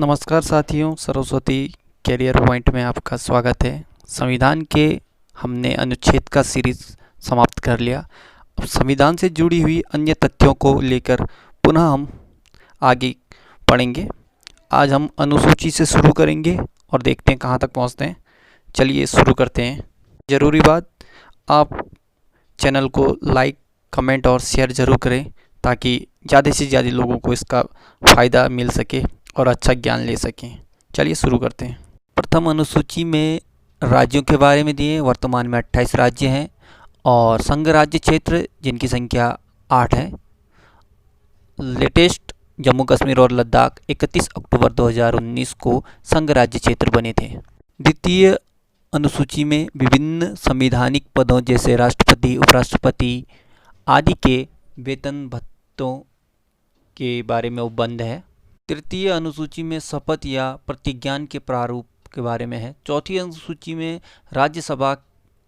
नमस्कार साथियों, Saraswati career point में आपका स्वागत है। संविधान के हमने अनुच्छेद का सीरीज समाप्त कर लिया। अब संविधान से जुड़ी हुई अन्य तथ्यों को लेकर पुनः हम आगे पढ़ेंगे। आज हम अनुसूची से शुरू करेंगे और देखते हैं कहाँ तक पहुँचते हैं। चलिए शुरू करते हैं। ज़रूरी बात, आप चैनल को लाइक, कमेंट और शेयर ज़रूर करें ताकि ज़्यादा से ज़्यादा लोगों को इसका फ़ायदा मिल सके और अच्छा ज्ञान ले सकें। चलिए शुरू करते हैं। प्रथम अनुसूची में राज्यों के बारे में दिए। वर्तमान में 28 राज्य हैं और संघ राज्य क्षेत्र जिनकी संख्या 8 है। लेटेस्ट जम्मू कश्मीर और लद्दाख 31 अक्टूबर 2019 को संघ राज्य क्षेत्र बने थे। द्वितीय अनुसूची में विभिन्न संवैधानिक पदों जैसे राष्ट्रपति, उपराष्ट्रपति आदि के वेतन भत्तों के बारे में उपबंध है। तृतीय अनुसूची में शपथ या प्रतिज्ञान के प्रारूप के बारे में है। चौथी अनुसूची में राज्यसभा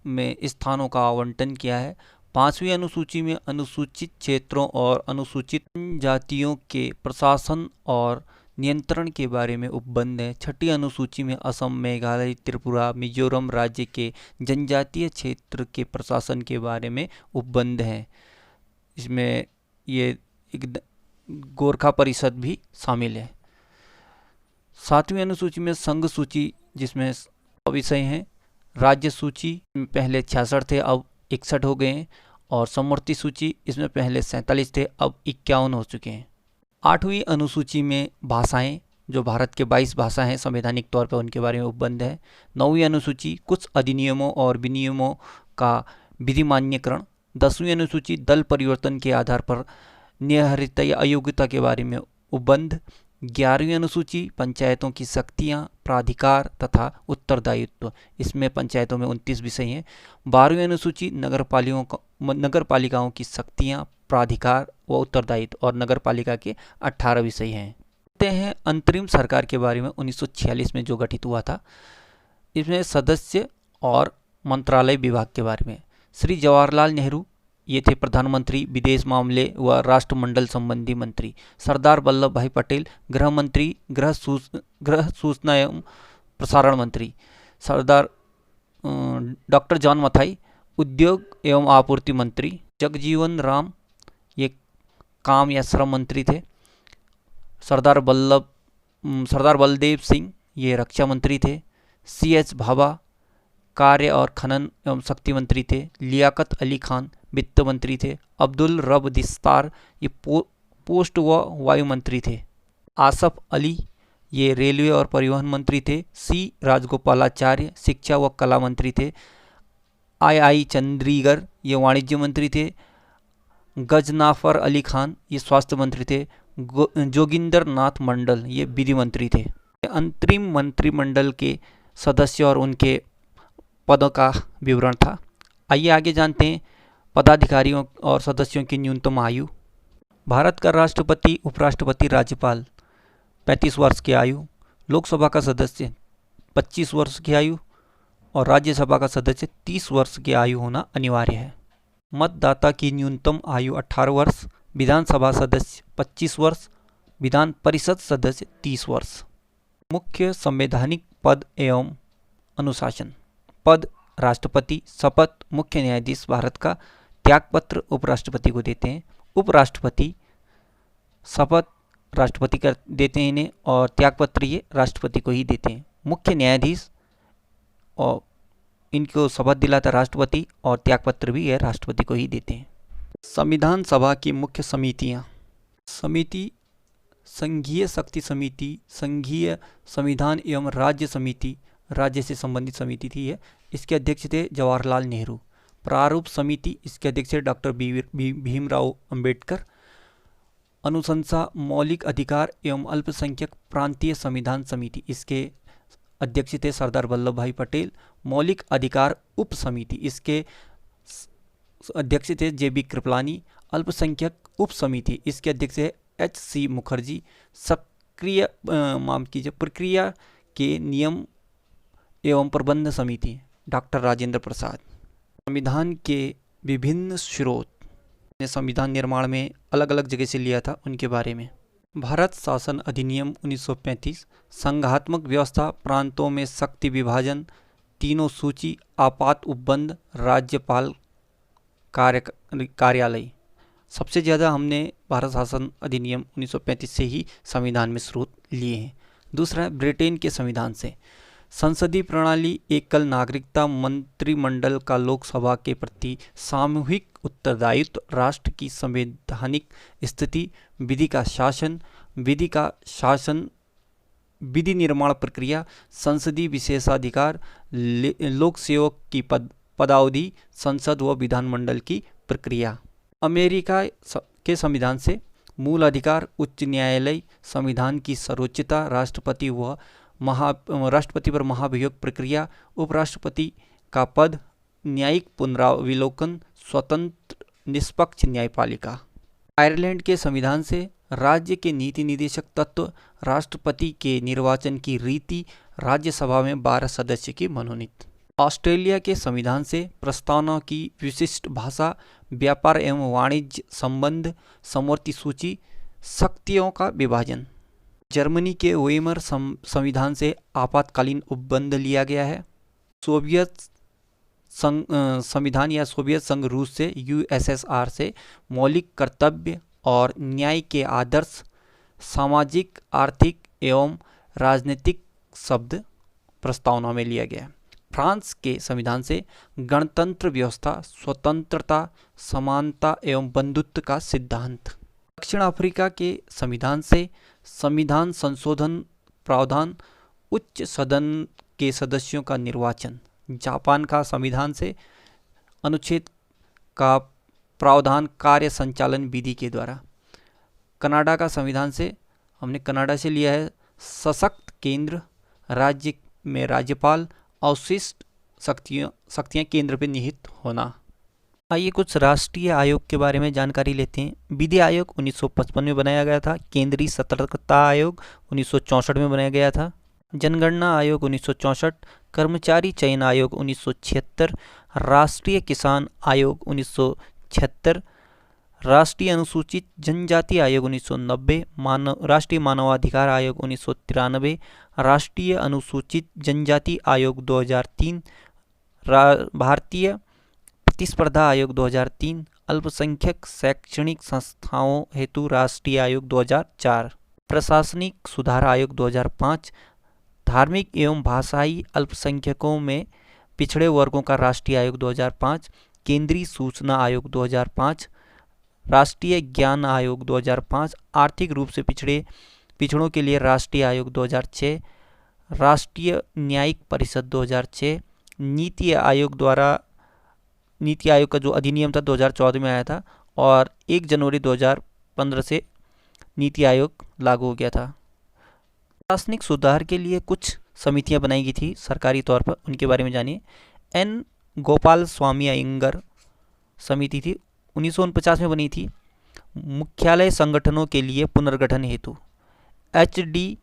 में स्थानों का आवंटन किया है। पांचवी अनुसूची में अनुसूचित क्षेत्रों और अनुसूचित जातियों के प्रशासन और नियंत्रण के बारे में उपबंध है। छठी अनुसूची में असम, मेघालय, त्रिपुरा, मिजोरम राज्य के जनजातीय क्षेत्र के प्रशासन के बारे में उपबंध है। इसमें ये एक गोरखा परिषद भी शामिल है। सातवीं अनुसूची में संघ सूची जिसमें विषय हैं। राज्य सूची में पहले 66 थे, अब 61 हो गए हैं। और समवर्ती सूची इसमें पहले 47 थे, अब 51 हो चुके हैं। आठवीं अनुसूची में भाषाएं, जो भारत के 22 भाषा हैं संवैधानिक तौर पर, उनके बारे में उपबंध है। नौवीं अनुसूची कुछ अधिनियमों और विनियमों का विधिमान्यकरण। 10वीं अनुसूची दल परिवर्तन के आधार पर न्यायहरिता या अयोग्यता के बारे में उपबंध। 11वीं अनुसूची पंचायतों की शक्तियाँ, प्राधिकार तथा उत्तरदायित्व। इसमें पंचायतों में 29 विषय हैं। 12वीं अनुसूची नगरपालिकाओं की शक्तियाँ, प्राधिकार व उत्तरदायित्व और नगरपालिका के 18 विषय हैं। देखते हैं अंतरिम सरकार के बारे में। 1946 में जो गठित हुआ था, इसमें सदस्य और मंत्रालय विभाग के बारे में। श्री जवाहरलाल नेहरू ये थे प्रधानमंत्री, विदेश मामले व राष्ट्रमंडल संबंधी मंत्री। सरदार वल्लभ भाई पटेल गृह मंत्री, गृह सूचना एवं प्रसारण मंत्री। सरदार डॉक्टर जॉन मथाई उद्योग एवं आपूर्ति मंत्री। जगजीवन राम ये काम या श्रम मंत्री थे। सरदार बलदेव सिंह ये रक्षा मंत्री थे। CH भाभा कार्य और खनन एवं शक्ति मंत्री थे। लियाकत अली खान वित्त मंत्री थे। अब्दुल रब दिस्तार ये पोस्ट व वायु मंत्री थे। आसफ अली ये रेलवे और परिवहन मंत्री थे। C राजगोपालाचार्य शिक्षा व कला मंत्री थे। I चंद्रीगर ये वाणिज्य मंत्री थे। गजनाफर अली खान ये स्वास्थ्य मंत्री थे। जोगिंदर नाथ मंडल ये विधि मंत्री थे। अंतरिम मंत्रिमंडल के सदस्य और उनके पदों का विवरण था। आइए आगे जानते हैं पदाधिकारियों और सदस्यों की न्यूनतम आयु। भारत का राष्ट्रपति, उपराष्ट्रपति, राज्यपाल 35 वर्ष की आयु। लोकसभा का सदस्य 25 वर्ष की आयु और राज्यसभा का सदस्य 30 वर्ष की आयु होना अनिवार्य है। मतदाता की न्यूनतम आयु 18 वर्ष। विधानसभा सदस्य 25 वर्ष। विधान परिषद सदस्य 30 वर्ष। मुख्य संवैधानिक पद एवं अनुशासन। पद राष्ट्रपति, शपथ मुख्य न्यायाधीश भारत का, त्यागपत्र उपराष्ट्रपति को देते हैं। उपराष्ट्रपति शपथ राष्ट्रपति कर देते हैं इन्हें और त्यागपत्र ये राष्ट्रपति को ही देते हैं। मुख्य न्यायाधीश और इनको शपथ दिलाता राष्ट्रपति और त्यागपत्र भी यह राष्ट्रपति को ही देते हैं। संविधान सभा की मुख्य समितियाँ। समिति संघीय शक्ति समिति, संघीय संविधान एवं राज्य समिति, राज्य से संबंधित समिति थी है। इसके अध्यक्ष थे जवाहरलाल नेहरू। प्रारूप समिति, इसके अध्यक्ष थे डॉक्टर भीमराव अंबेडकर। अनुशंसा मौलिक अधिकार एवं अल्पसंख्यक प्रांतीय संविधान समिति, इसके अध्यक्ष थे सरदार वल्लभ भाई पटेल। मौलिक अधिकार उप समिति, इसके अध्यक्ष थे JB कृपलानी। अल्पसंख्यक उप समिति, इसके अध्यक्ष है HC मुखर्जी। सक्रिय प्रक्रिया के नियम एवं प्रबंध समिति, डॉक्टर राजेंद्र प्रसाद। संविधान के विभिन्न स्रोत ने संविधान निर्माण में अलग अलग जगह से लिया था, उनके बारे में। भारत शासन अधिनियम 1935, संघात्मक व्यवस्था, प्रांतों में शक्ति विभाजन, तीनों सूची, आपात उपबंध, राज्यपाल कार्यालय। सबसे ज़्यादा हमने भारत शासन अधिनियम 1935 से ही संविधान में स्रोत लिए हैं। दूसरा है ब्रिटेन के संविधान से। संसदीय प्रणाली, एकल नागरिकता, मंत्रिमंडल का लोकसभा के प्रति सामूहिक उत्तरदायित्व, राष्ट्र की संवैधानिक स्थिति, विधि निर्माण प्रक्रिया, संसदीय विशेषाधिकार, लोक सेवक की पदावधि, संसद व विधानमंडल की प्रक्रिया। अमेरिका के संविधान से मूल अधिकार, उच्च न्यायालय, संविधान की सर्वोच्चता, राष्ट्रपति पर महाभियोग प्रक्रिया, उपराष्ट्रपति का पद, न्यायिक पुनराविलोकन, स्वतंत्र निष्पक्ष न्यायपालिका। आयरलैंड के संविधान से राज्य के नीति निदेशक तत्व, राष्ट्रपति के निर्वाचन की रीति, राज्यसभा में 12 सदस्य की मनोनीत। ऑस्ट्रेलिया के संविधान से प्रस्तावना की विशिष्ट भाषा, व्यापार एवं वाणिज्य संबंध, समवर्ती सूची, शक्तियों का विभाजन। जर्मनी के वेमर संविधान से आपातकालीन उपबंध लिया गया है। सोवियत संविधान या सोवियत संघ रूस से यूएसएसआर से मौलिक कर्तव्य और न्याय के आदर्श, सामाजिक, आर्थिक एवं राजनीतिक शब्द प्रस्तावना में लिया गया। फ्रांस के संविधान से गणतंत्र व्यवस्था, स्वतंत्रता, समानता एवं बंधुत्व का सिद्धांत। दक्षिण अफ्रीका के संविधान से संविधान संशोधन प्रावधान, उच्च सदन के सदस्यों का निर्वाचन। जापान का संविधान से अनुच्छेद का प्रावधान कार्य संचालन विधि के द्वारा। कनाडा का संविधान से हमने कनाडा से लिया है सशक्त केंद्र, राज्य में राज्यपाल, अवशिष्ट शक्तियाँ केंद्र पर निहित होना। आइए कुछ राष्ट्रीय आयोग के बारे में जानकारी लेते हैं। विधि आयोग 1955 में बनाया गया था। केंद्रीय सतर्कता आयोग 1964 में बनाया गया था। जनगणना आयोग 1964, कर्मचारी चयन आयोग 1976, राष्ट्रीय किसान आयोग 1976, राष्ट्रीय अनुसूचित जनजाति आयोग 1990, राष्ट्रीय मानवाधिकार आयोग 1993, राष्ट्रीय अनुसूचित जनजाति आयोग 2003, भारतीय प्रतिस्पर्धा आयोग 2003, अल्पसंख्यक शैक्षणिक संस्थाओं हेतु राष्ट्रीय आयोग 2004, प्रशासनिक सुधार आयोग 2005, धार्मिक एवं भाषाई अल्पसंख्यकों में पिछड़े वर्गों का राष्ट्रीय आयोग 2005, केंद्रीय सूचना आयोग 2005, राष्ट्रीय ज्ञान आयोग 2005, आर्थिक रूप से पिछड़ों के लिए राष्ट्रीय आयोग 2006, राष्ट्रीय न्यायिक परिषद 2006, नीति आयोग का जो अधिनियम था 2014 में आया था और 1 जनवरी 2015 से नीति आयोग लागू हो गया था। प्रशासनिक सुधार के लिए कुछ समितियां बनाई गई थी सरकारी तौर पर, उनके बारे में जानिए। एन गोपाल स्वामी अयंगर समिति थी, 1949 में बनी थी। मुख्यालय संगठनों के लिए पुनर्गठन हेतु HD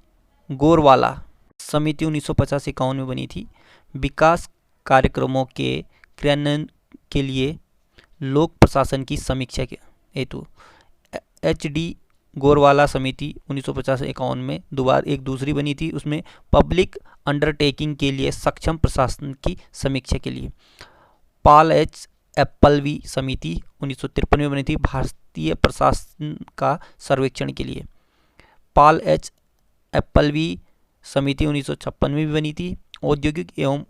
गोरवाला समिति 1950-51 में बनी थी। विकास कार्यक्रमों के क्रियान्वयन के लिए लोक प्रशासन की समीक्षा के हेतु HD गोरवाला समिति 1950-51 में एक दूसरी बनी थी। उसमें पब्लिक अंडरटेकिंग के लिए सक्षम प्रशासन की समीक्षा के लिए पॉल एच एप्पलवी समिति 1953 में बनी थी। भारतीय प्रशासन का सर्वेक्षण के लिए पॉल एच एप्पलवी समिति 1956 में भी बनी थी। औद्योगिक एवं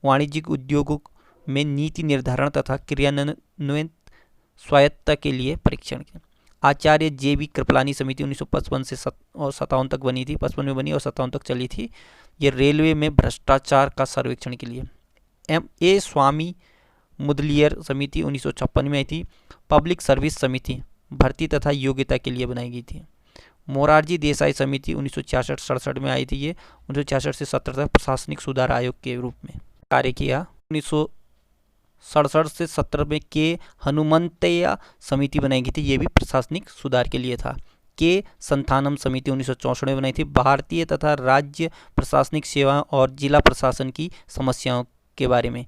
वाणिज्यिक उद्योगों में नीति निर्धारण तथा क्रियान्वयन स्वायत्तता के लिए परीक्षण के आचार्य JB कृपलानी समिति 1955 से 57 तक बनी थी। 55 में बनी और 57 तक चली थी। ये रेलवे में भ्रष्टाचार का सर्वेक्षण के लिए। A स्वामी मुदलियर समिति 1956 में आई थी। पब्लिक सर्विस समिति भर्ती तथा योग्यता के लिए बनाई गई थी। मोरारजी देसाई समिति 1966-67 में आई थी। ये 1966 से 70 तक प्रशासनिक सुधार आयोग के रूप में कार्य किया। 1967 से 70 में के हनुमंतैया समिति बनाई गई थी। ये भी प्रशासनिक सुधार के लिए था। के संथानम समिति 1964 में बनाई थी। भारतीय तथा राज्य प्रशासनिक सेवा और जिला प्रशासन की समस्याओं के बारे में।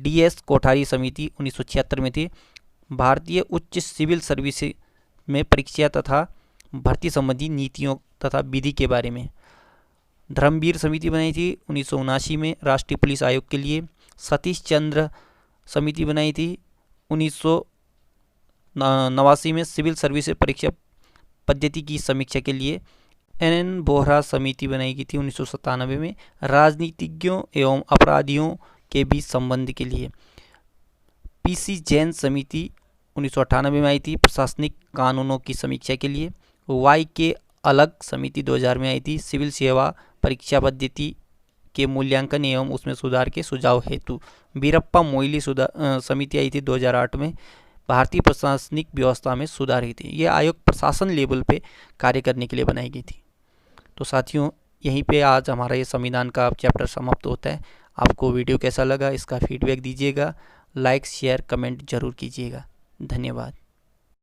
DS कोठारी समिति 1976 में थी। भारतीय उच्च सिविल सर्विस में परीक्षा तथा भर्ती संबंधी नीतियों तथा विधि के बारे में। धर्मवीर समिति बनाई थी 1979 में राष्ट्रीय पुलिस आयोग के लिए। सतीश चंद्र समिति बनाई थी 1989 में सिविल सर्विस परीक्षा पद्धति की समीक्षा के लिए। एन बोहरा समिति बनाई गई थी 1997 में राजनीतिज्ञों एवं अपराधियों के बीच संबंध के लिए। पीसी जैन समिति 1998 में आई थी प्रशासनिक कानूनों की समीक्षा के लिए। वाई के अलग समिति 2000 में आई थी सिविल सेवा परीक्षा पद्धति के मूल्यांकन एवं उसमें सुधार के सुझाव हेतु। वीरप्पा मोइली समिति आई थी 2008 में भारतीय प्रशासनिक व्यवस्था में सुधार हेतु। ये आयोग प्रशासन लेवल पे कार्य करने के लिए बनाई गई थी। तो साथियों, यहीं पे आज हमारा ये संविधान का चैप्टर समाप्त होता है। आपको वीडियो कैसा लगा इसका फीडबैक दीजिएगा, लाइक शेयर कमेंट जरूर कीजिएगा। धन्यवाद।